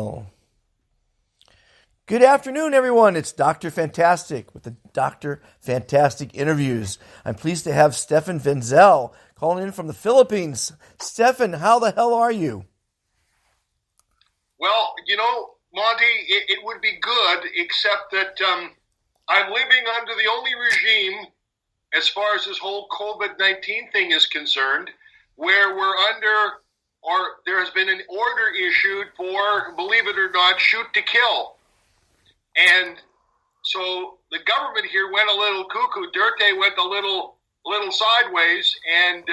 Venzel. Good afternoon, everyone. It's Dr. Fantastic with the Dr. Fantastic interviews. I'm pleased to have Stefan Venzel calling in from the Philippines. Stefan, how the hell are you? Well, Monty, it would be good, except that I'm living under the only regime, as far as this whole Covid-19 thing is concerned, where we're under, or there has been an order issued for, believe it or not, shoot to kill. And so the government here went a little cuckoo. Duterte went a little sideways, and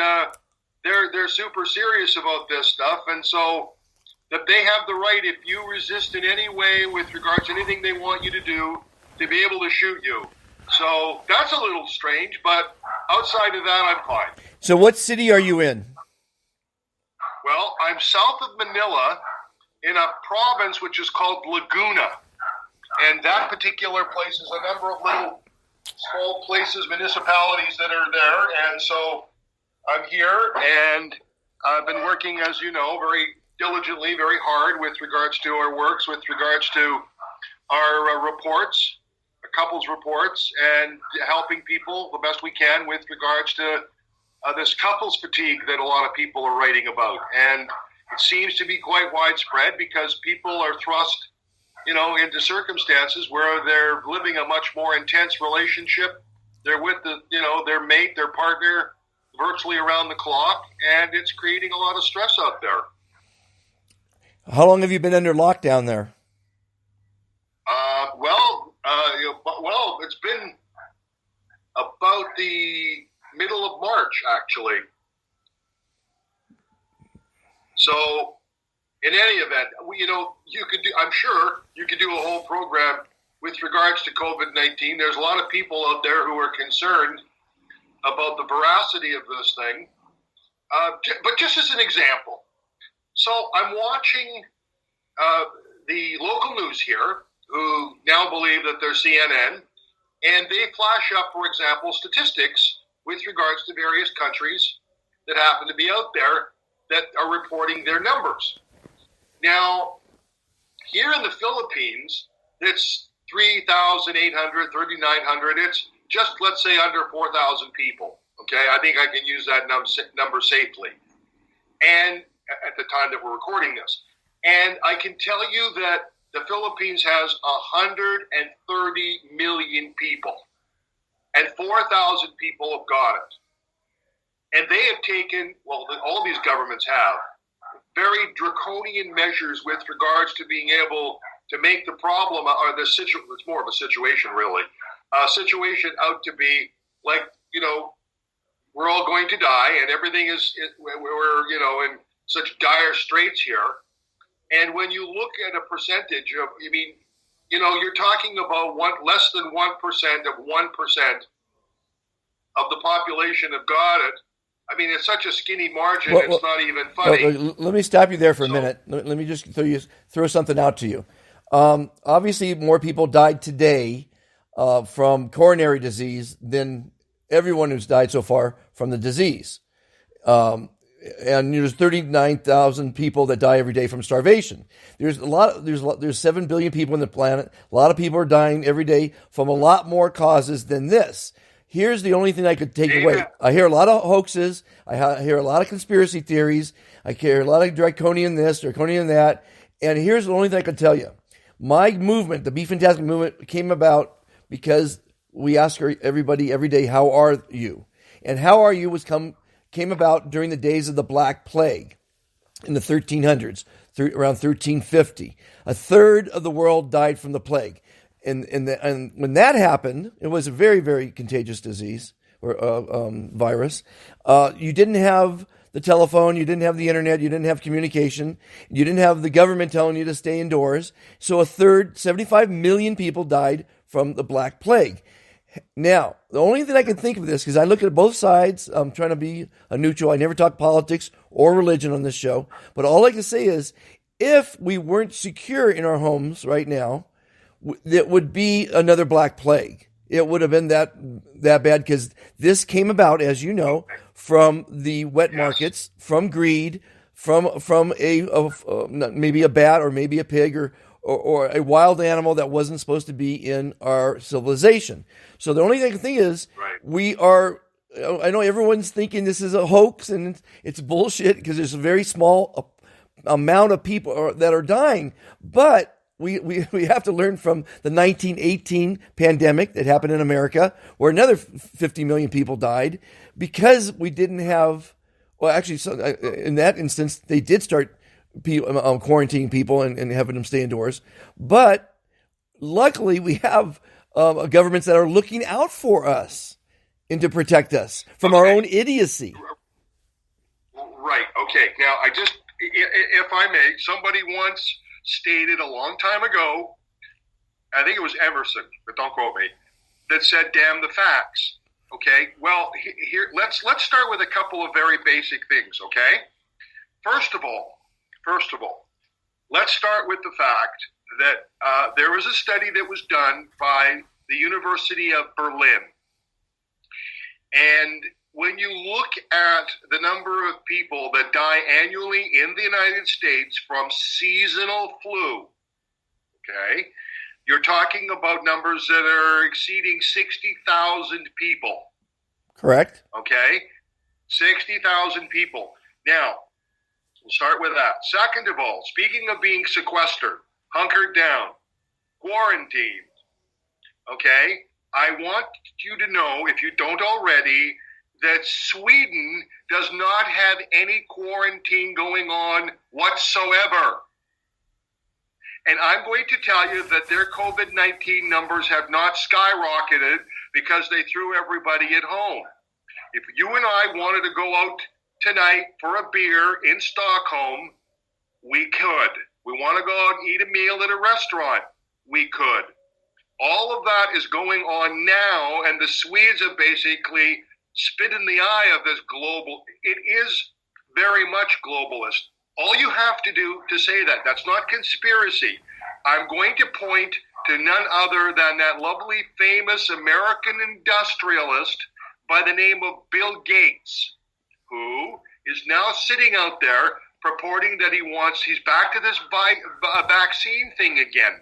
they're super serious about this stuff. And so that they have the right, if you resist in any way with regards to anything they want you to do, to be able to shoot you. So that's a little strange, but outside of that, I'm fine. So what city are you in? Well, I'm south of Manila in a province which is called Laguna. And that particular place is a number of little small places, municipalities that are there. And so I'm here, and I've been working, as you know, very diligently, very hard with regards to our works, with regards to our reports, a couple's reports, and helping people the best we can with regards to this couple's fatigue that a lot of people are writing about. And it seems to be quite widespread because people are thrust, into circumstances where they're living a much more intense relationship. They're with their mate, their partner, virtually around the clock, and it's creating a lot of stress out there. How long have you been under lockdown there? Well, it's been about the middle of March, actually. So, in any event, you could do. I'm sure you could do a whole program with regards to COVID-19. There's a lot of people out there who are concerned about the veracity of this thing. But just as an example, so I'm watching the local news here, who now believe that they're CNN, and they flash up, for example, statistics with regards to various countries that happen to be out there that are reporting their numbers. Now, here in the Philippines, it's 3,800, 3,900. It's just, let's say, under 4,000 people. Okay, I think I can use that number safely. And at the time that we're recording this. And I can tell you that the Philippines has 130 million people. And 4,000 people have got it. And they have taken, all these governments have, very draconian measures with regards to being able to make the problem, or the situation, it's more of a situation really, situation out to be like, we're all going to die and everything we're in such dire straits here. And when you look at a percentage of, you're talking about less than 1% of 1% of the population have got it. It's such a skinny margin, it's not even funny. Let me stop you there for a minute. Let me just throw something out to you. Obviously, more people died today from coronary disease than everyone who's died so far from the disease. And there's 39,000 people that die every day from starvation. There's 7 billion people on the planet. A lot of people are dying every day from a lot more causes than this. Here's the only thing I could take away. I hear a lot of hoaxes. I hear a lot of conspiracy theories. I hear a lot of draconian this, draconian that. And here's the only thing I can tell you. My movement, the Be Fantastic movement, came about because we ask everybody every day, how are you? And how are you came about during the days of the Black Plague in the 1300s, around 1350. A third of the world died from the plague. And when that happened, it was a very, very contagious disease or virus. You didn't have the telephone, you didn't have the internet, you didn't have communication, you didn't have the government telling you to stay indoors. So 75 million people died from the Black Plague. Now, the only thing I can think of this, because I look at both sides, I'm trying to be a neutral. I never talk politics or religion on this show. But all I can say is, if we weren't secure in our homes right now, it would be another Black Plague. It would have been that bad, because this came about, as you know, from the wet markets, from greed, from maybe a bat or maybe a pig or a wild animal that wasn't supposed to be in our civilization. So the only thing is, Right. we are. I know everyone's thinking this is a hoax and it's bullshit because there's a very small amount of people that are dying, but we have to learn from the 1918 pandemic that happened in America, where another 50 million people died because we didn't have. Well, actually, in that instance, they did start quarantining people and having them stay indoors. But luckily, we have governments that are looking out for us and to protect us from our own idiocy. Right. Okay. Now, if I may, somebody once stated a long time ago, I think it was Emerson, but don't quote me, that said, "Damn the facts." Okay. Well, here let's start with a couple of very basic things. Okay. First of all, let's start with the fact that there was a study that was done by the University of Berlin, and when you look at the number of people that die annually in the United States from seasonal flu, okay, you're talking about numbers that are exceeding 60,000 people. Correct. Okay? 60,000 people. Now, we'll start with that. Second of all, speaking of being sequestered, hunkered down, quarantined, okay, I want you to know, if you don't already, that Sweden does not have any quarantine going on whatsoever. And I'm going to tell you that their COVID-19 numbers have not skyrocketed because they threw everybody at home. If you and I wanted to go out tonight for a beer in Stockholm, we could. We want to go out and eat a meal at a restaurant, we could. All of that is going on now, and the Swedes have basically spit in the eye of this global. It is very much globalist. All you have to do to say that, that's not conspiracy. I'm going to point to none other than that lovely, famous American industrialist by the name of Bill Gates, who is now sitting out there purporting that he's back to this vaccine thing again,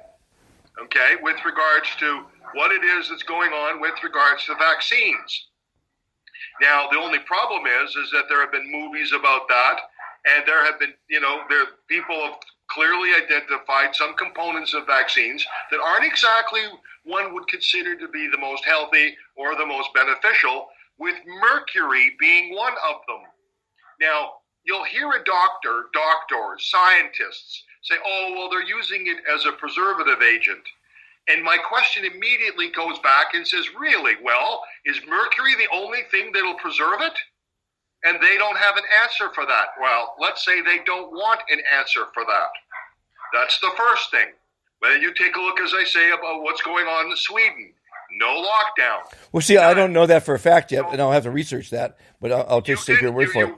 okay, with regards to what it is that's going on with regards to vaccines. Now, the only problem is that there have been movies about that, and there have been, people have clearly identified some components of vaccines that aren't exactly one would consider to be the most healthy or the most beneficial, with mercury being one of them. Now, you'll hear a doctors, scientists say, oh, well, they're using it as a preservative agent. And my question immediately goes back and says, really? Well, is mercury the only thing that'll preserve it? And they don't have an answer for that. Well, let's say they don't want an answer for that. That's the first thing. Then you take a look, as I say, about what's going on in Sweden. No lockdown. Well, see, I don't know that for a fact yet, and I'll have to research that, but I'll just take your word for it.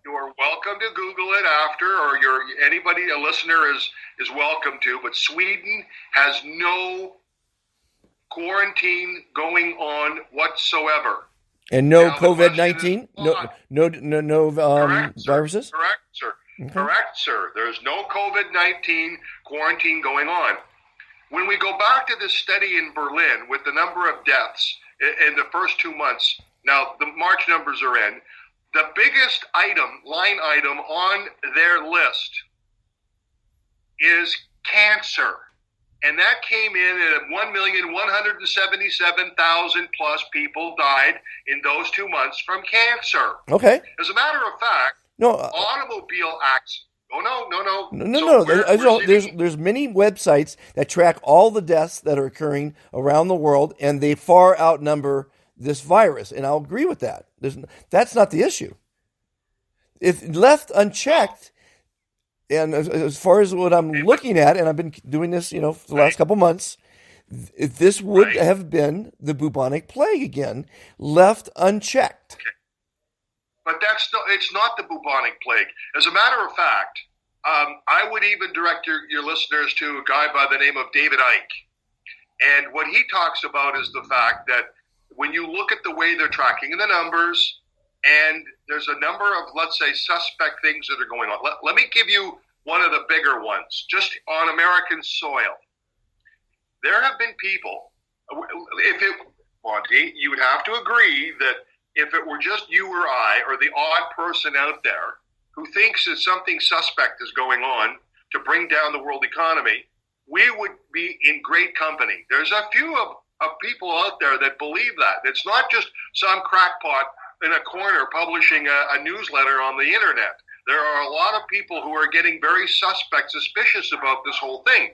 You're welcome to Google it after, or a listener is welcome to, but Sweden has no quarantine going on whatsoever. And no COVID-19? No viruses? Correct, sir. Okay. Correct, sir. There's no COVID-19 quarantine going on. When we go back to this study in Berlin with the number of deaths in the first 2 months, now the March numbers are in, the biggest line item on their list is cancer. And that came in at 1,177,000 plus people died in those 2 months from cancer. Okay. As a matter of fact, automobile accidents. No. There's many websites that track all the deaths that are occurring around the world, and they far outnumber this virus. And I'll agree with that. That's not the issue. If left unchecked, and as far as what I'm looking at, and I've been doing this, for the last couple months, if this would have been the bubonic plague again, left unchecked. Okay. But it's not the bubonic plague. As a matter of fact, I would even direct your listeners to a guy by the name of David Icke. And what he talks about is the fact that when you look at the way they're tracking the numbers, and there's a number of, let's say, suspect things that are going on. Let me give you one of the bigger ones, just on American soil. There have been people, Monty, you would have to agree that if it were just you or I, or the odd person out there who thinks that something suspect is going on to bring down the world economy, we would be in great company. There's a few of people out there that believe that. It's not just some crackpot in a corner publishing a newsletter on the internet. There are a lot of people who are getting very suspicious about this whole thing.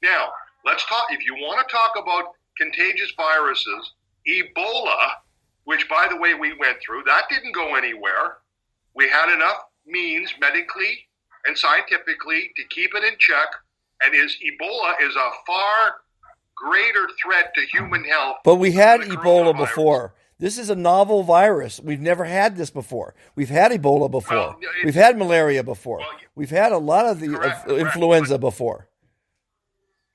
Now, let's talk, if you want to talk about contagious viruses, Ebola, which, by the way, we went through, that didn't go anywhere. We had enough means medically and scientifically to keep it in check, and Ebola is a far greater threat to human health. But we had Ebola before. This is a novel virus. We've never had this before. We've had Ebola before. Well, we've had malaria before. Well, we've had a lot of the influenza before.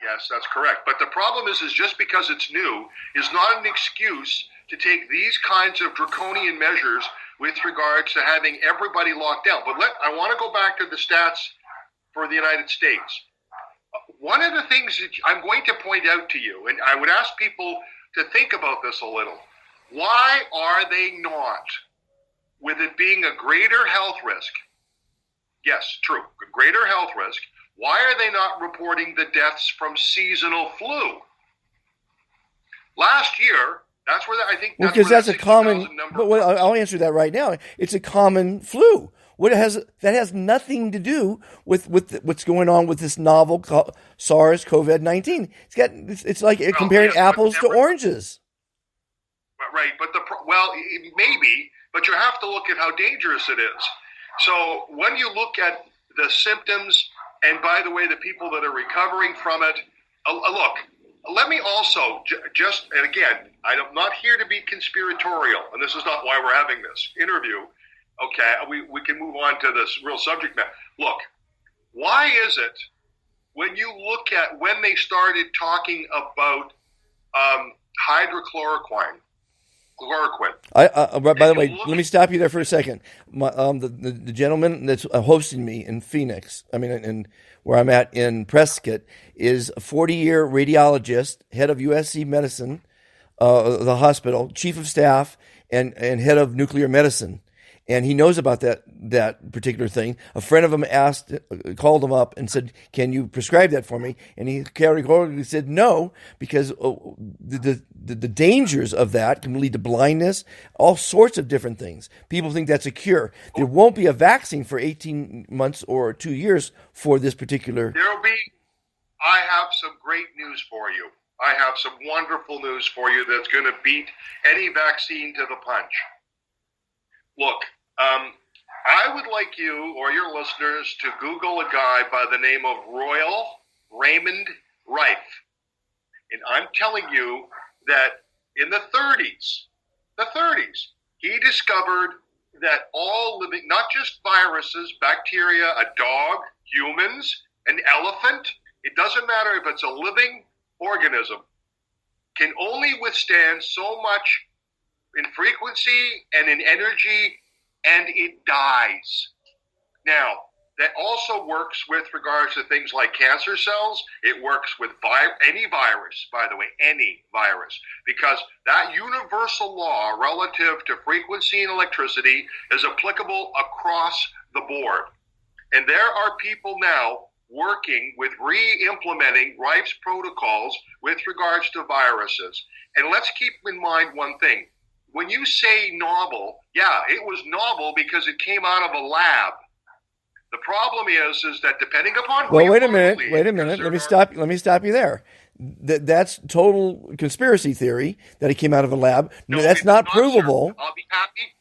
Yes, that's correct. But the problem is just because it's new is not an excuse to take these kinds of draconian measures with regards to having everybody locked down. But I want to go back to the stats for the United States. One of the things that I'm going to point out to you, and I would ask people to think about this a little, why are they not, with it being a greater health risk, yes, true, a greater health risk, why are they not reporting the deaths from seasonal flu? Last year, that's where I think that's because that's a common. But I'll answer that right now. It's a common flu. That has nothing to do with what's going on with this novel SARS COVID-19. It's like comparing apples to oranges. Right, but maybe, but you have to look at how dangerous it is. So when you look at the symptoms, and by the way, the people that are recovering from it, look, let me also just, and again, I'm not here to be conspiratorial, and this is not why we're having this interview. Okay, we can move on to this real subject matter. Look, why is it when you look at when they started talking about hydrochloroquine, by the way, let me stop you there for a second. The gentleman that's hosting me in Phoenix, where I'm at in Prescott, is a 40-year radiologist, head of USC Medicine, the hospital, chief of staff, and head of nuclear medicine. And he knows about that particular thing. A friend of him called him up and said, "Can you prescribe that for me?" And he categorically said no, because the dangers of that can lead to blindness, all sorts of different things. People think that's a cure. There won't be a vaccine for 18 months or 2 years for this particular. There'll be. I have some great news for you. I have some wonderful news for you that's going to beat any vaccine to the punch. Look. I would like you or your listeners to Google a guy by the name of Royal Raymond Rife. And I'm telling you that in the 30s, he discovered that all living, not just viruses, bacteria, a dog, humans, an elephant, it doesn't matter if it's a living organism, can only withstand so much in frequency and in energy, and it dies. Now, that also works with regards to things like cancer cells. It works with any virus, by the way, any virus, because that universal law relative to frequency and electricity is applicable across the board. And there are people now working with re-implementing Rife's protocols with regards to viruses. And let's keep in mind one thing. When you say novel, yeah, it was novel because it came out of a lab. The problem is that depending upon who wait a minute. Let me stop you there. That's total conspiracy theory that it came out of a lab. No, that's not provable. I'll be happy.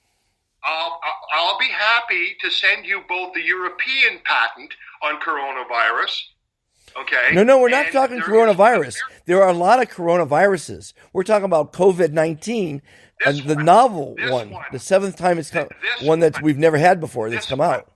I'll be happy to send you both the European patent on coronavirus. Okay. No, we're not talking coronavirus. There are a lot of coronaviruses. We're talking about COVID-19. The novel one, the seventh time it's come, one that we've never had before that's come out.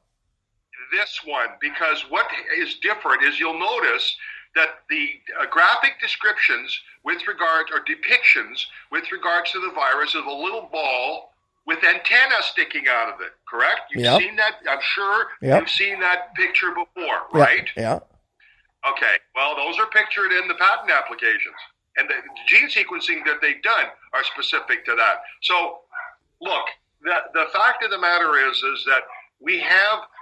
This one, because what is different is you'll notice that the graphic descriptions with regards, or depictions with regards to the virus is a little ball with antenna sticking out of it, correct? You've Yep. seen that, I'm sure Yep. you've seen that picture before, right? Yeah. Okay, well, those are pictured in the patent applications. And the gene sequencing that they've done are specific to that. So, look, the fact of the matter is that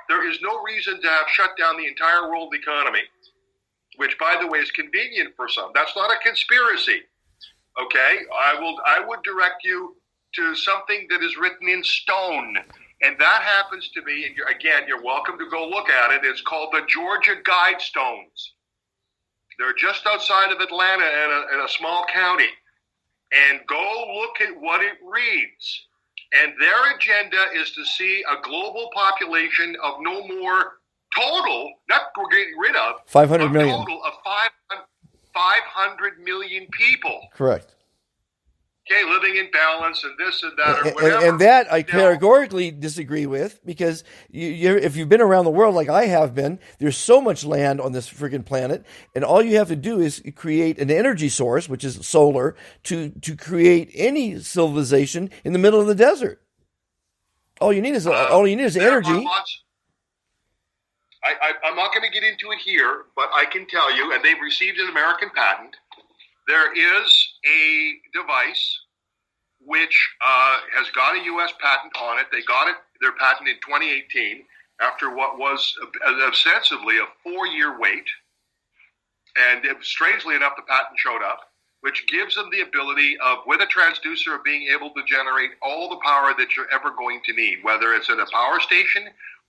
there is no reason to have shut down the entire world economy, which, by the way, is convenient for some. That's not a conspiracy, okay? I would direct you to something that is written in stone. And that happens to be, and you're welcome to go look at it. It's called the Georgia Guidestones. They're just outside of Atlanta in a small county. And go look at what it reads. And their agenda is to see a global population of no more total, not we're getting rid of, 500 million. total of 500 million people. Correct. Okay, living in balance and this and that or whatever. And that I categorically disagree with, because if you've been around the world like I have been, there's so much land on this freaking planet, and all you have to do is create an energy source, which is solar, to create any civilization in the middle of the desert. All you need is energy. I'm not going to get into it here, but I can tell you, and they've received an American patent. There is a device which has got a U.S. patent on it. They got their patent in 2018 after what was ostensibly a 4-year wait. And strangely enough, the patent showed up, which gives them the ability of, with a transducer, of being able to generate all the power that you're ever going to need, whether it's at a power station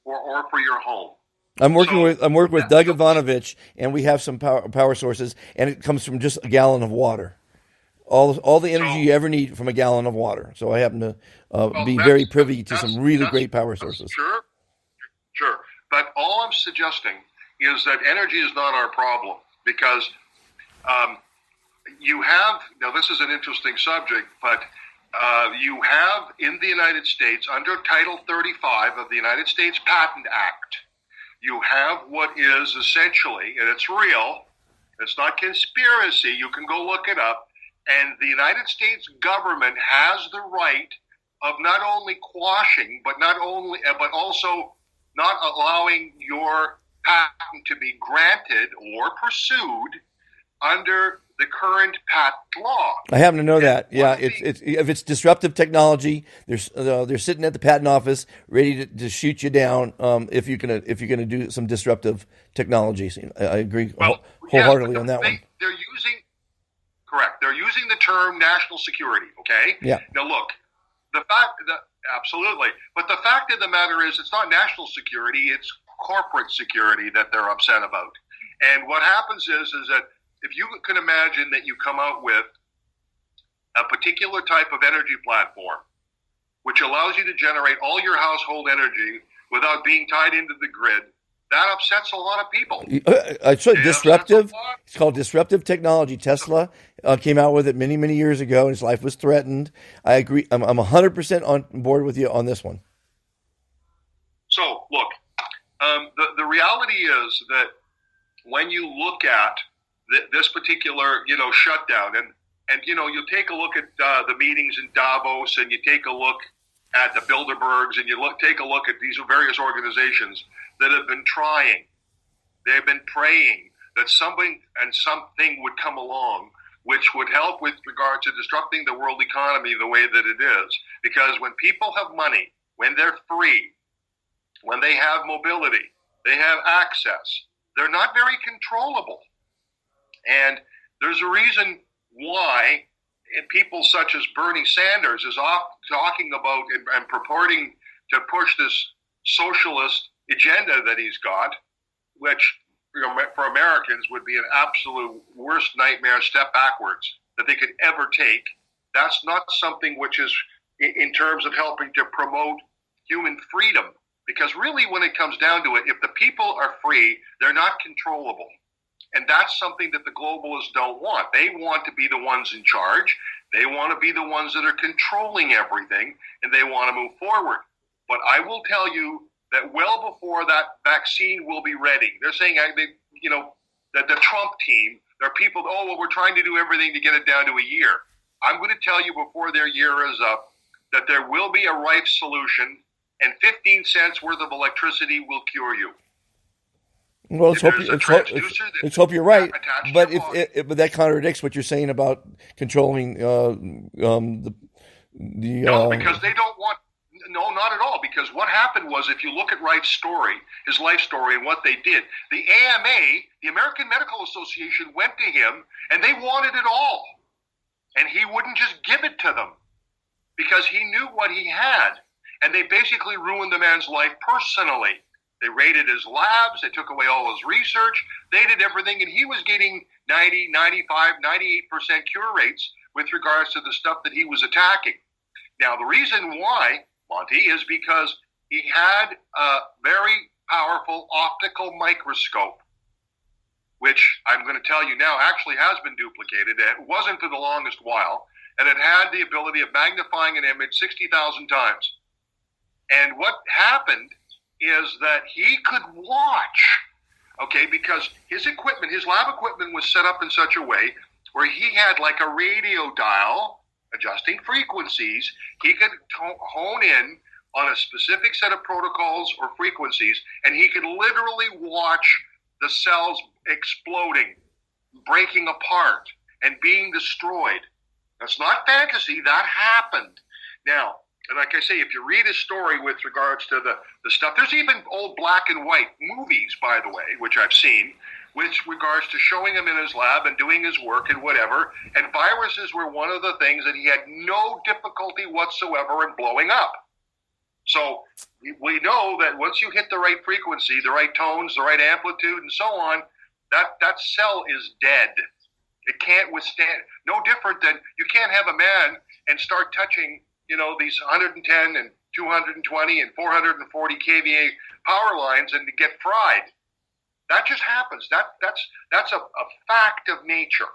or for your home. I'm working with Doug Ivanovich, and we have some power sources, and it comes from just a gallon of water. All the energy you ever need from a gallon of water. So I happen to be very privy to some really great power sources. Sure. But all I'm suggesting is that energy is not our problem, because now this is an interesting subject, but you have in the United States, under Title 35 of the United States Patent Act, you have what is essentially, and it's real, it's not conspiracy, you can go look it up, and the United States government has the right of not only quashing, but also not allowing your patent to be granted or pursued under the current patent law. I happen to know that. Yeah, if it's disruptive technology, they're sitting at the patent office ready to shoot you down if you're gonna do some disruptive technologies. I agree wholeheartedly on that one. They're using the term national security. Okay. Yeah. Now look, absolutely, but the fact of the matter is, it's not national security; it's corporate security that they're upset about. And what happens is that if you can imagine that you come out with a particular type of energy platform, which allows you to generate all your household energy without being tied into the grid, that upsets a lot of people. Disruptive. It's called disruptive technology. Tesla came out with it many, many years ago, and his life was threatened. I agree. I'm 100% on board with you on this one. So, look, the reality is that when you look at this particular, shutdown, and you take a look at the meetings in Davos, and you take a look at the Bilderbergs, and take a look at these various organizations that have been trying. They've been praying that something would come along which would help with regard to disrupting the world economy the way that it is. Because when people have money, when they're free, when they have mobility, they have access, they're not very controllable. And there's a reason why people such as Bernie Sanders is off talking about and purporting to push this socialist agenda that he's got, which for Americans would be an absolute worst nightmare step backwards that they could ever take. That's not something which is in terms of helping to promote human freedom. Because really, when it comes down to it, if the people are free, they're not controllable. And that's something that the globalists don't want. They want to be the ones in charge. They want to be the ones that are controlling everything, and they want to move forward. But I will tell you that well before that vaccine will be ready, they're saying, that the Trump team, there are people, we're trying to do everything to get it down to a year. I'm going to tell you before their year is up, that there will be a rife solution, and 15 cents worth of electricity will cure you. Well, let's hope you're right. But but that contradicts what you're saying about controlling the no, because they don't want. No, not at all. Because what happened was, if you look at Wright's story, his life story, and what they did, the AMA, the American Medical Association, went to him and they wanted it all, and he wouldn't just give it to them because he knew what he had, and they basically ruined the man's life personally. They raided his labs. They took away all his research. They did everything, and he was getting 90, 95, 98% cure rates with regards to the stuff that he was attacking. Now, the reason why, Monty, is because he had a very powerful optical microscope, which I'm going to tell you now actually has been duplicated. It wasn't for the longest while, and it had the ability of magnifying an image 60,000 times. And what happened is that he could watch, okay, because his equipment, his lab equipment was set up in such a way where he had like a radio dial adjusting frequencies. He could hone in on a specific set of protocols or frequencies, and he could literally watch the cells exploding, breaking apart, and being destroyed. That's not fantasy. That happened. Now, and like I say, if you read his story with regards to the stuff, there's even old black and white movies, by the way, which I've seen, with regards to showing him in his lab and doing his work and whatever. And viruses were one of the things that he had no difficulty whatsoever in blowing up. So we know that once you hit the right frequency, the right tones, the right amplitude, and so on, that cell is dead. It can't withstand. No different than you can't have a man and start touching, these 110 and 220 and 440 kVA power lines and to get fried. That just happens. That's a fact of nature.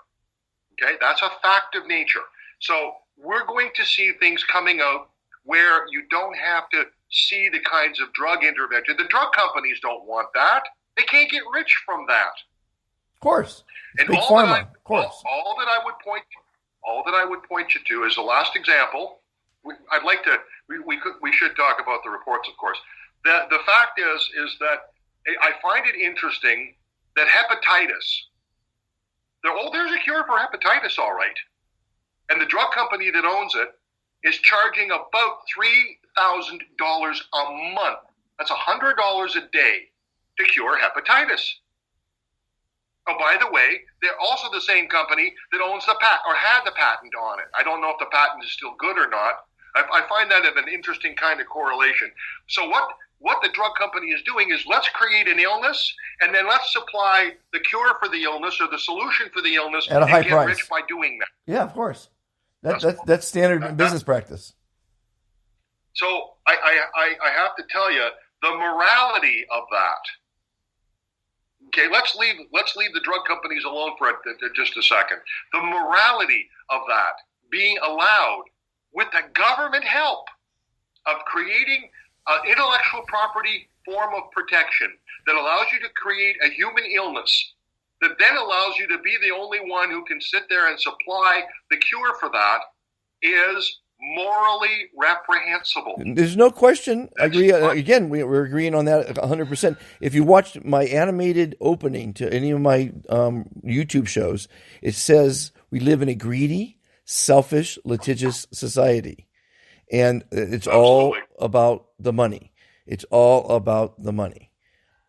Okay, that's a fact of nature. So we're going to see things coming out where you don't have to see the kinds of drug intervention. The drug companies don't want that. They can't get rich from that. Of course. And big pharma, of course. All that I would point you to is the last example. We should talk about the reports, of course. The fact is that I find it interesting that hepatitis, there's a cure for hepatitis, all right. And the drug company that owns it is charging about $3,000 a month. That's $100 a day to cure hepatitis. Oh, by the way, they're also the same company that owns the patent or had the patent on it. I don't know if the patent is still good or not. I find that of an interesting kind of correlation. So what the drug company is doing is let's create an illness and then let's supply the cure for the illness or the solution for the illness at a high get price. Rich by doing that. Yeah, of course. That's standard business practice. So I have to tell you the morality of that. Okay, let's leave the drug companies alone for just a second. The morality of that being allowed with the government help of creating an intellectual property form of protection that allows you to create a human illness that then allows you to be the only one who can sit there and supply the cure for that is morally reprehensible. There's no question. I agree. Again, we're agreeing on that 100%. If you watched my animated opening to any of my YouTube shows, it says we live in a greedy, selfish, litigious society. And it's all about the money. It's all about the money.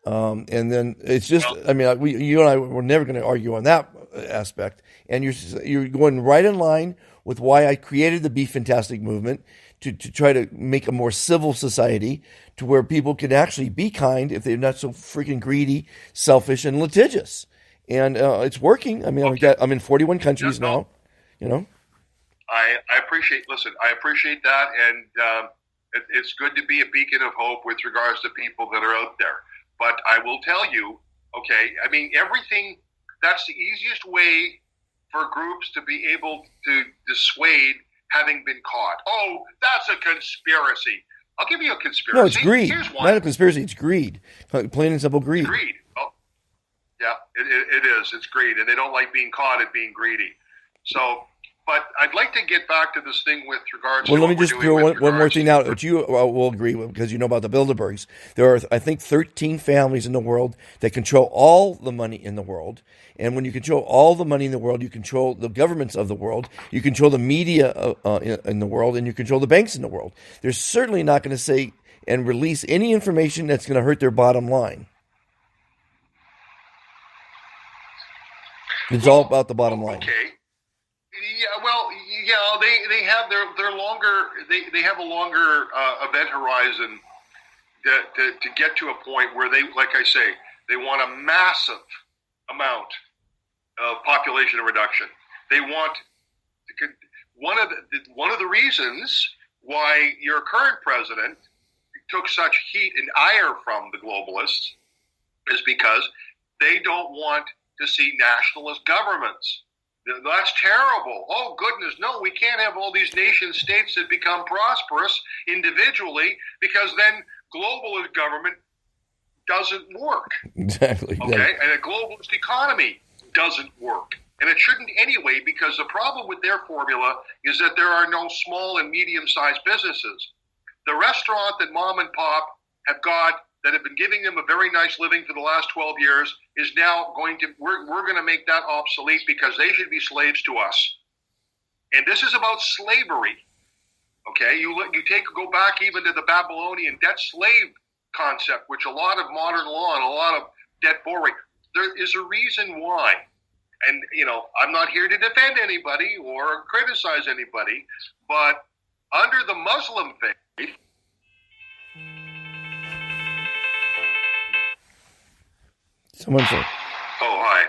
And then it's just, you and I, we're never going to argue on that aspect. And you're going right in line with why I created the Be Fantastic movement to try to make a more civil society to where people can actually be kind if they're not so freaking greedy, selfish, and litigious. And it's working. I'm in 41 countries now, I appreciate that. And it's good to be a beacon of hope with regards to people that are out there. But I will tell you, everything, that's the easiest way for groups to be able to dissuade having been caught. Oh, that's a conspiracy. I'll give you a conspiracy. No, it's greed. Here's one. Not a conspiracy, it's greed. Plain and simple greed. It's greed. Oh, yeah, it is. It's greed. And they don't like being caught at being greedy. So But I'd like to get back to this thing with regards Well, to let me what we're just doing throw with one more regards thing out, which you will agree with because you know about the Bilderbergs. There are, I think, 13 families in the world that control all the money in the world. And when you control all the money in the world, you control the governments of the world, you control the media in the world, and you control the banks in the world. They're certainly not going to say and release any information that's going to hurt their bottom line. It's all about the bottom line. Okay. Yeah, well, yeah, they have their longer they have a longer event horizon to get to a point where they, like I say, they want a massive amount of population reduction. They want one of the reasons why your current president took such heat and ire from the globalists is because they don't want to see nationalist governments. That's terrible. Oh, goodness, no, we can't have all these nation states that become prosperous individually because then globalist government doesn't work. Exactly. Okay? And a globalist economy doesn't work. And it shouldn't anyway, because the problem with their formula is that there are no small and medium-sized businesses. The restaurant that mom and pop have got that have been giving them a very nice living for the last 12 years is now we're going to make that obsolete because they should be slaves to us. And this is about slavery. Okay, go back even to the Babylonian debt slave concept, which a lot of modern law and a lot of debt borrowing. There is a reason why. And, I'm not here to defend anybody or criticize anybody, but under the Muslim faith, Someone said, "Oh, hi.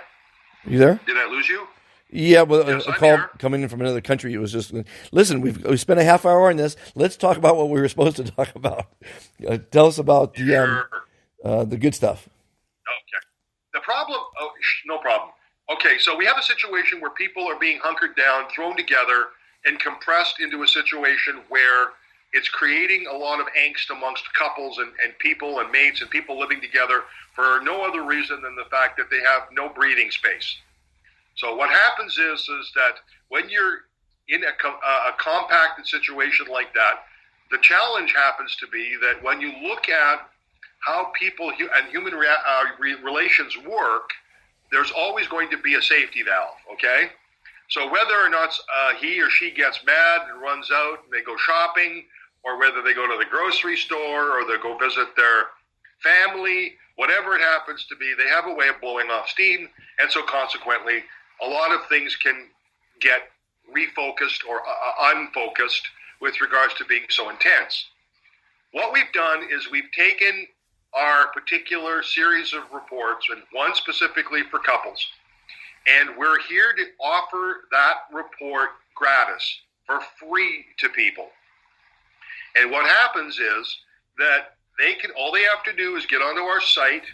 You there? Did I lose you?" Yeah, well, yes, a I'm call here. coming in from another country. It was just, listen, we spent a half hour on this. Let's talk about what we were supposed to talk about. Tell us about the good stuff. Okay. The problem, no problem. Okay, so we have a situation where people are being hunkered down, thrown together, and compressed into a situation where it's creating a lot of angst amongst couples and people and mates and people living together for no other reason than the fact that they have no breathing space. So what happens is that when you're in a compacted situation like that, the challenge happens to be that when you look at how people and human relations work, there's always going to be a safety valve, okay? So whether or not he or she gets mad and runs out and they go shopping, or whether they go to the grocery store or they go visit their family, whatever it happens to be, they have a way of blowing off steam, and so consequently, a lot of things can get refocused or unfocused with regards to being so intense. What we've done is we've taken our particular series of reports, and one specifically for couples, and we're here to offer that report gratis, for free to people. And what happens is that all they have to do is get onto our site,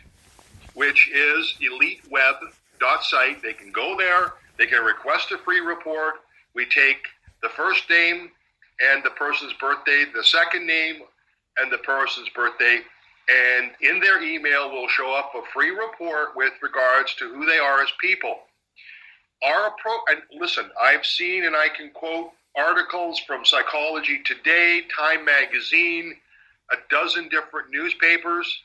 which is eliteweb.site. They can go there, they can request a free report. We take the first name and the person's birthday, the second name and the person's birthday, and in their email will show up a free report with regards to who they are as people. Our approach, and listen, I've seen and I can quote articles from Psychology Today, Time Magazine, a dozen different newspapers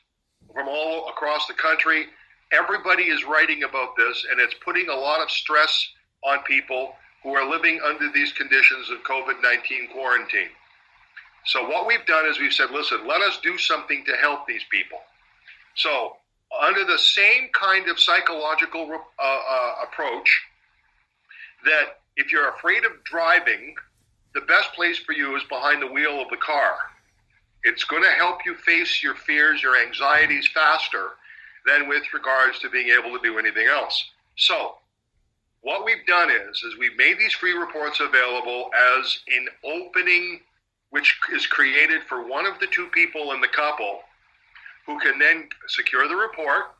from all across the country. Everybody is writing about this, and it's putting a lot of stress on people who are living under these conditions of COVID-19 quarantine. So what we've done is we've said, listen, let us do something to help these people. So under the same kind of psychological approach, that if you're afraid of driving, the best place for you is behind the wheel of the car. It's going to help you face your fears, your anxieties faster than with regards to being able to do anything else. So what we've done is we've made these free reports available as an opening, which is created for one of the two people in the couple who can then secure the report.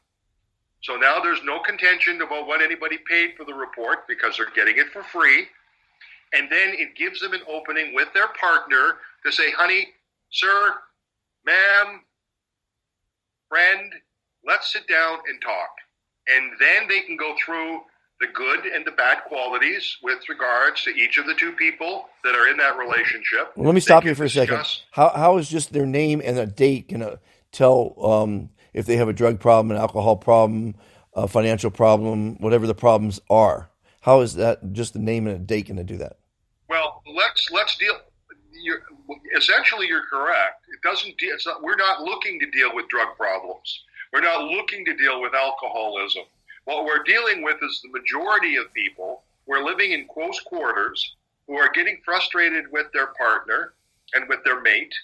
So now there's no contention about what anybody paid for the report because they're getting it for free. And then it gives them an opening with their partner to say, honey, sir, ma'am, friend, let's sit down and talk. And then they can go through the good and the bad qualities with regards to each of the two people that are in that relationship. Well, let me stop you for a second. How is just their name and a date going to tell if they have a drug problem, an alcohol problem, a financial problem, whatever the problems are? How is that just the name and a date going to do that? Well, let's deal. Essentially, you're correct. It doesn't. It's not. We're not looking to deal with drug problems. We're not looking to deal with alcoholism. What we're dealing with is the majority of people who are living in close quarters, who are getting frustrated with their partner and with their mate,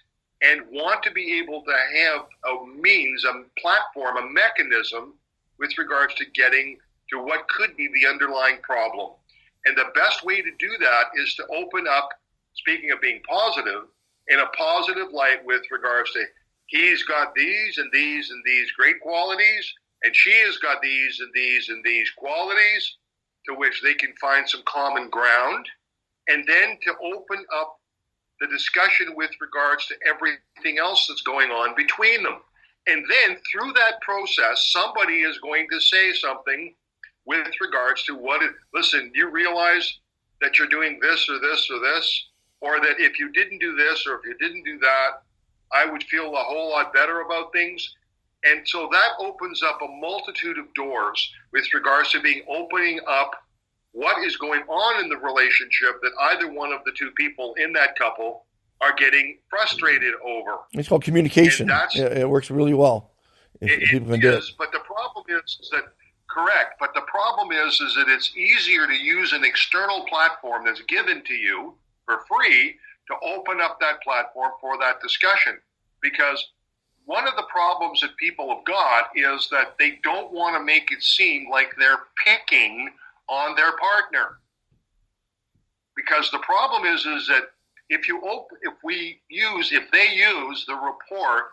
and want to be able to have a means, a platform, a mechanism with regards to getting to what could be the underlying problem. And the best way to do that is to open up, speaking of being positive, in a positive light with regards to he's got these and these and these great qualities, and she has got these and these and these qualities, to which they can find some common ground, and then to open up the discussion with regards to everything else that's going on between them. And then through that process, somebody is going to say something with regards to listen, you realize that you're doing this or this or this, or that if you didn't do this or if you didn't do that, I would feel a whole lot better about things. And so that opens up a multitude of doors with regards to opening up what is going on in the relationship that either one of the two people in that couple are getting frustrated over. It's called communication. It works really well if people can do it. But the problem is that, correct, but the problem is that it's easier to use an external platform that's given to you for free to open up that platform for that discussion. Because one of the problems that people have got is that they don't want to make it seem like they're picking on their partner. Because the problem is that if they use the report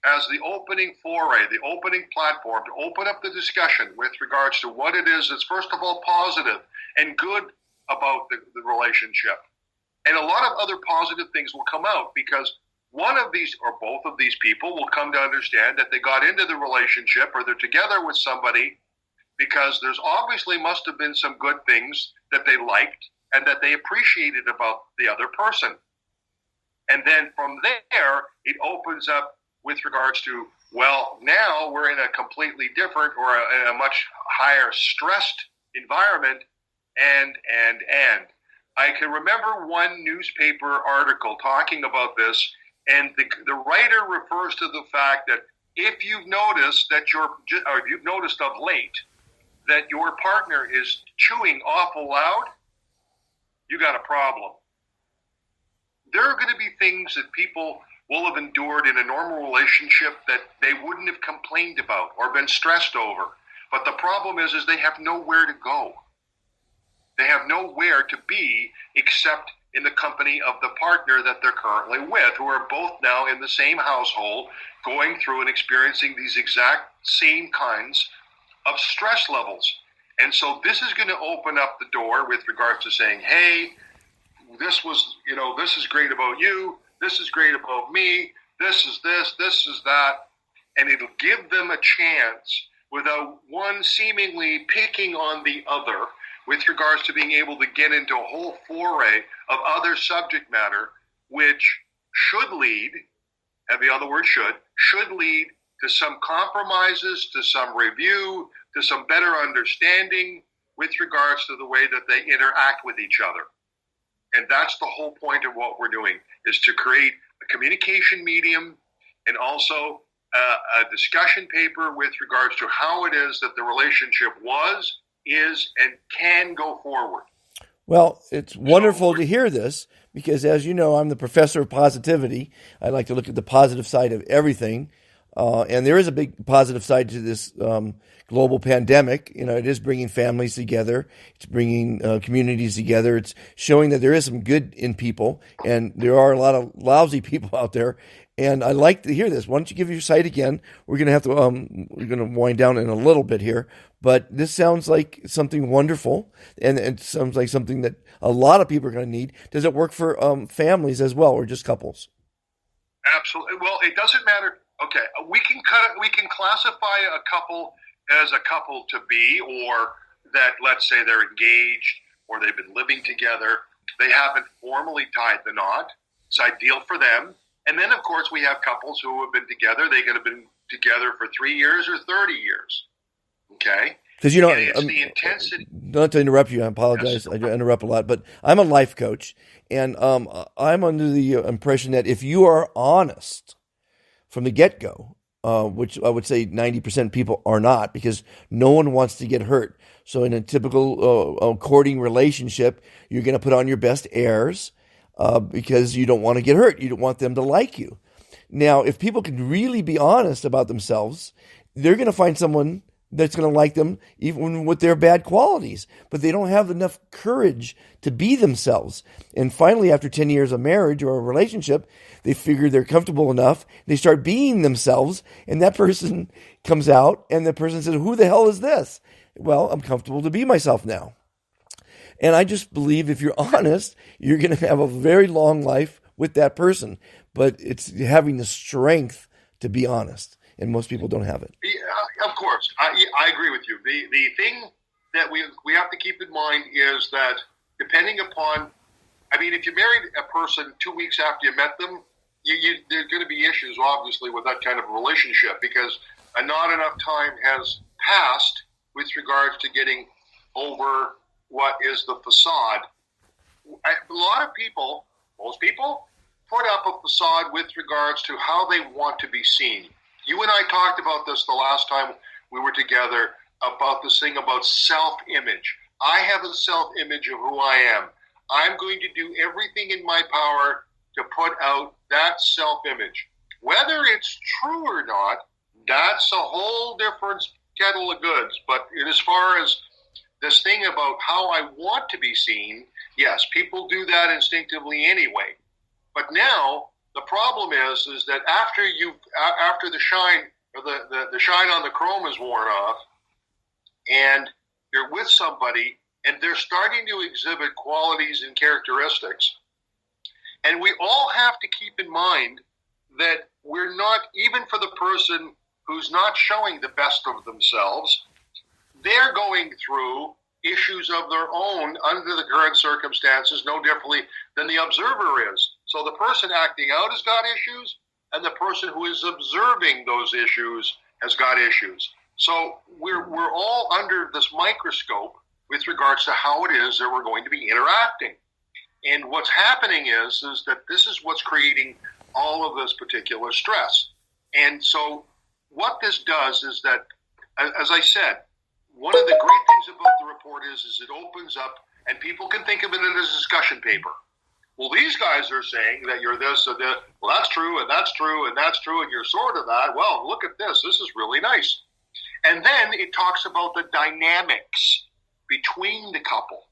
as the opening foray, the opening platform to open up the discussion with regards to what it is that's first of all positive and good about the relationship. And a lot of other positive things will come out because one of these or both of these people will come to understand that they got into the relationship or they're together with somebody because there's obviously must have been some good things that they liked and that they appreciated about the other person. And then from there, it opens up with regards to, well, now we're in a completely different or in a much higher stressed environment and. I can remember one newspaper article talking about this, and the writer refers to the fact that if you've noticed you've noticed of late that your partner is chewing awful loud, you got a problem. There are going to be things that people will have endured in a normal relationship that they wouldn't have complained about or been stressed over. But the problem is they have nowhere to go. They have nowhere to be except in the company of the partner that they're currently with, who are both now in the same household, going through and experiencing these exact same kinds of stress levels. And so this is going to open up the door with regards to saying, hey, this is great about you, this is great about me, this is that. And it'll give them a chance without one seemingly picking on the other with regards to being able to get into a whole foray of other subject matter, which should lead, and the other word should lead to some compromises, to some review, to some better understanding with regards to the way that they interact with each other. And that's the whole point of what we're doing, is to create a communication medium and also a discussion paper with regards to how it is that the relationship was, is, and can go forward. Well, it's wonderful to hear this because, as you know, I'm the professor of positivity. I like to look at the positive side of everything. And there is a big positive side to this global pandemic. It is bringing families together. It's bringing communities together. It's showing that there is some good in people, and there are a lot of lousy people out there. And I like to hear this. Why don't you give your site again? We're going to have to we're going to wind down in a little bit here, but this sounds like something wonderful, and it sounds like something that a lot of people are going to need. Does it work for families as well, or just couples? Absolutely. Well, it doesn't matter. Okay, we can classify a couple as a couple to be, or that, let's say they're engaged or they've been living together. They haven't formally tied the knot. It's ideal for them. And then, of course, we have couples who have been together. They could have been together for 3 years or 30 years. Okay? Because, it's the intensity. Not to interrupt you, I apologize. Yes. I interrupt a lot, but I'm a life coach, and I'm under the impression that if you are honest from the get-go, which I would say 90% of people are not, because no one wants to get hurt. So in a typical courting relationship, you're going to put on your best airs because you don't want to get hurt. You don't want them to like you. Now, if people can really be honest about themselves, they're going to find someone that's going to like them even with their bad qualities, but they don't have enough courage to be themselves. And finally, after 10 years of marriage or a relationship, they figure they're comfortable enough. They start being themselves, and that person comes out, and the person says, "Who the hell is this?" Well, I'm comfortable to be myself now. And I just believe if you're honest, you're going to have a very long life with that person. But it's having the strength to be honest. And most people don't have it. Yeah, of course. I agree with you. The thing that we have to keep in mind is that depending upon, if you married a person 2 weeks after you met them, there's going to be issues, obviously, with that kind of relationship because not enough time has passed with regards to getting over what is the facade. A lot of people, most people, put up a facade with regards to how they want to be seen. You and I talked about this the last time we were together, about this thing about self-image. I have a self-image of who I am. I'm going to do everything in my power to put out that self-image. Whether it's true or not, that's a whole different kettle of goods. But as far as this thing about how I want to be seen, yes, people do that instinctively anyway. But now the problem is that after the shine or the shine on the chrome is worn off, and you're with somebody and they're starting to exhibit qualities and characteristics, and we all have to keep in mind that we're not, even for the person who's not showing the best of themselves, they're going through issues of their own under the current circumstances, no differently than the observer is. So the person acting out has got issues, and the person who is observing those issues has got issues. So we're all under this microscope with regards to how it is that we're going to be interacting. And what's happening is that this is what's creating all of this particular stress. And so what this does is that, as I said, one of the great things about the report is it opens up, and people can think of it as a discussion paper. Well, these guys are saying that you're this, and that, well, that's true, and that's true, and that's true, and you're sort of that. Well, look at this. This is really nice. And then it talks about the dynamics between the couple,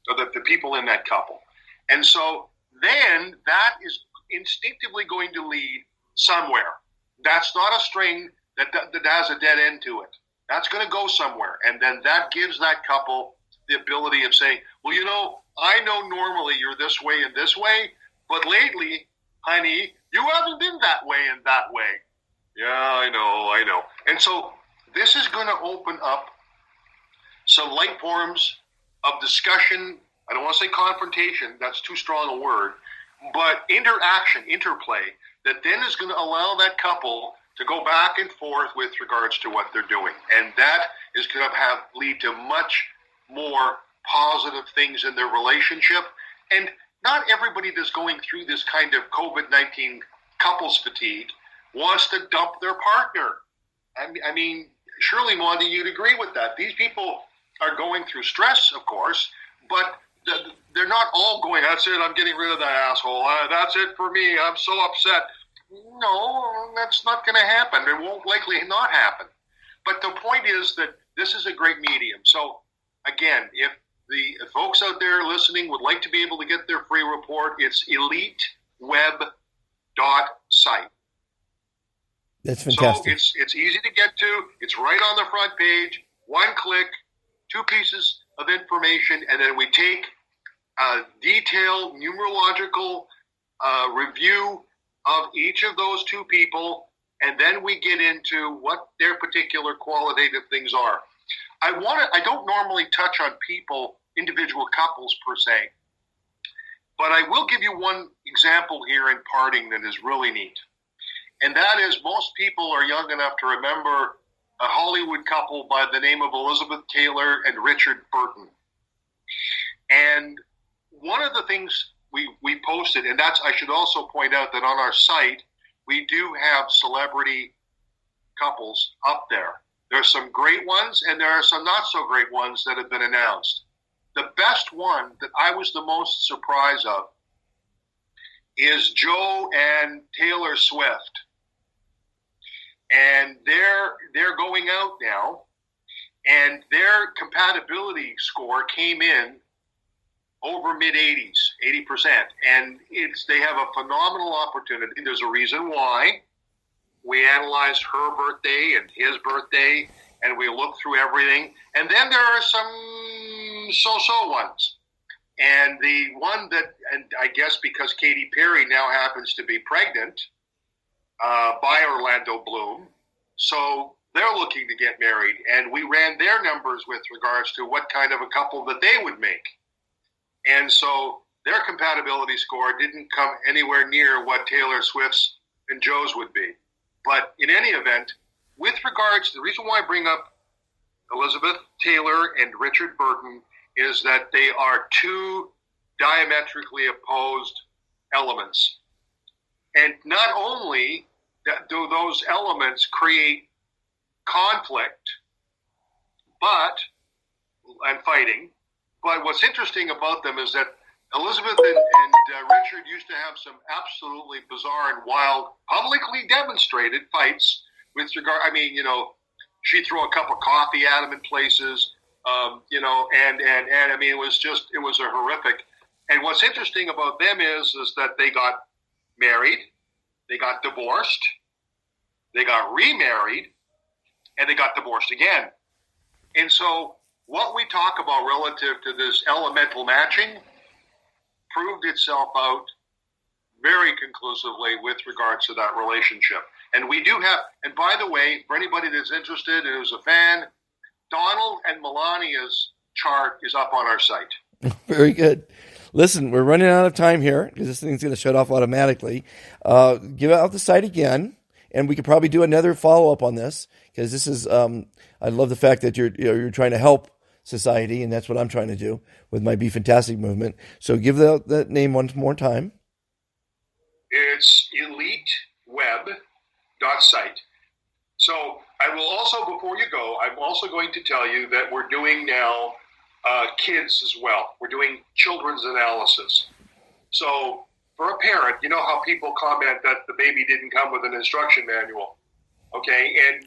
or the people in that couple. And so then that is instinctively going to lead somewhere. That's not a string that has a dead end to it. That's going to go somewhere. And then that gives that couple the ability of saying, well, I know normally you're this way and this way, but lately, honey, you haven't been that way and that way. Yeah, I know. And so this is going to open up some light forms of discussion. I don't want to say confrontation. That's too strong a word. But interaction, interplay, that then is going to allow that couple to go back and forth with regards to what they're doing. And that is going to lead to much more positive things in their relationship. And not everybody that's going through this kind of COVID-19 couples fatigue wants to dump their partner. I mean, surely, Monty, you'd agree with that. These people are going through stress, of course, but they're not all going, that's it, I'm getting rid of that asshole. That's it for me. I'm so upset. No, that's not going to happen. It won't likely not happen. But the point is that this is a great medium. So, again, if the folks out there listening would like to be able to get their free report, it's eliteweb.site. That's fantastic. So it's easy to get to. It's right on the front page. One click, 2 pieces of information, and then we take a detailed numerological review of each of those 2 people, and then we get into what their particular qualitative things are. I don't normally touch on individual couples per se, but I will give you one example here in parting that is really neat. And that is, most people are young enough to remember a Hollywood couple by the name of Elizabeth Taylor and Richard Burton. And one of the things we posted, and I should also point out that on our site, we do have celebrity couples up there. There are some great ones, and there are some not so great ones that have been announced. The best one that I was the most surprised of is Joe and Taylor Swift. And they're going out now, and their compatibility score came in over mid-80s, 80%. And they have a phenomenal opportunity. There's a reason why. We analyzed her birthday and his birthday, and we looked through everything. And then there are some so-so ones. And the one that, and I guess because Katy Perry now happens to be pregnant by Orlando Bloom, so they're looking to get married. And we ran their numbers with regards to what kind of a couple that they would make. And so their compatibility score didn't come anywhere near what Taylor Swift's and Joe's would be. But in any event, with regards to the reason why I bring up Elizabeth Taylor and Richard Burton is that they are two diametrically opposed elements. And not only do those elements create conflict and fighting, but what's interesting about them is that Elizabeth and Richard used to have some absolutely bizarre and wild, publicly demonstrated fights with regard. I mean, she'd throw a cup of coffee at him in places, and I mean, it was a horrific. And what's interesting about them is that they got married, they got divorced, they got remarried, and they got divorced again. And so what we talk about relative to this elemental matching proved itself out very conclusively with regards to that relationship. And we do have, and by the way, for anybody that's interested and who's a fan, Donald and Melania's chart is up on our site. Very good. Listen, we're running out of time here because this thing's going to shut off automatically. Give out the site again, and we could probably do another follow-up on this because this is, I love the fact that you're trying to help society, and that's what I'm trying to do with my Be Fantastic movement. So give the name one more time. It's eliteweb.site. So I will also, before you go, I'm also going to tell you that we're doing now kids as well. We're doing children's analysis. So for a parent, you know how people comment that the baby didn't come with an instruction manual. Okay, and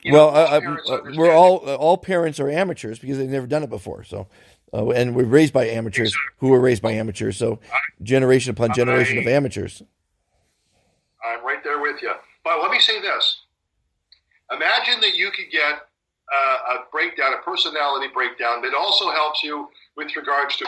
we're all parents are amateurs because they've never done it before. So, and we're raised by amateurs who were raised by amateurs. So, generation upon generation of amateurs. I'm right there with you. But let me say this: imagine that you could get a breakdown, a personality breakdown that also helps you with regards to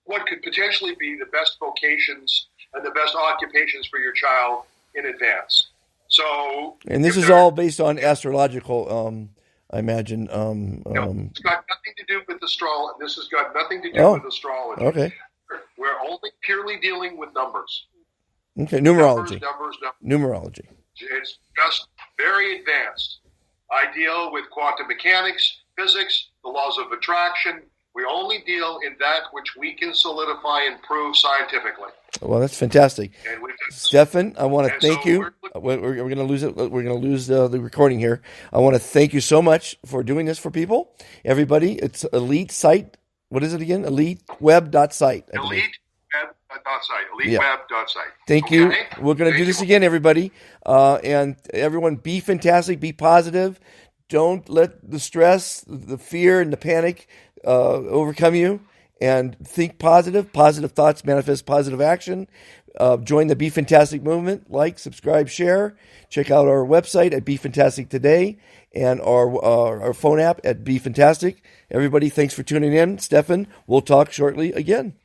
what could potentially be the best vocations and the best occupations for your child in advance. So, and this is all based on astrological, I imagine. No, it's got nothing to do with astrology. This has got nothing to do with astrology. Okay. We're only purely dealing with numbers. Okay, numerology. Numbers. Numerology. It's just very advanced. I deal with quantum mechanics, physics, the laws of attraction. We only deal in that which we can solidify and prove scientifically. Well, that's fantastic, Stefan. I want to thank you. We're going to lose it. We're going to lose the recording here. I want to thank you so much for doing this for people, everybody. It's Elite Site. What is it again? EliteWeb.site. EliteWeb.site. EliteWeb.site. Thank you. We're going to do this again, everybody. And everyone, be fantastic. Be positive. Don't let the stress, the fear, and the panic overcome you. And think positive. Positive thoughts manifest positive action. Join the Be Fantastic movement. Like, subscribe, share. Check out our website at Be Fantastic Today and our phone app at Be Fantastic. Everybody, thanks for tuning in. Stefan, we'll talk shortly again.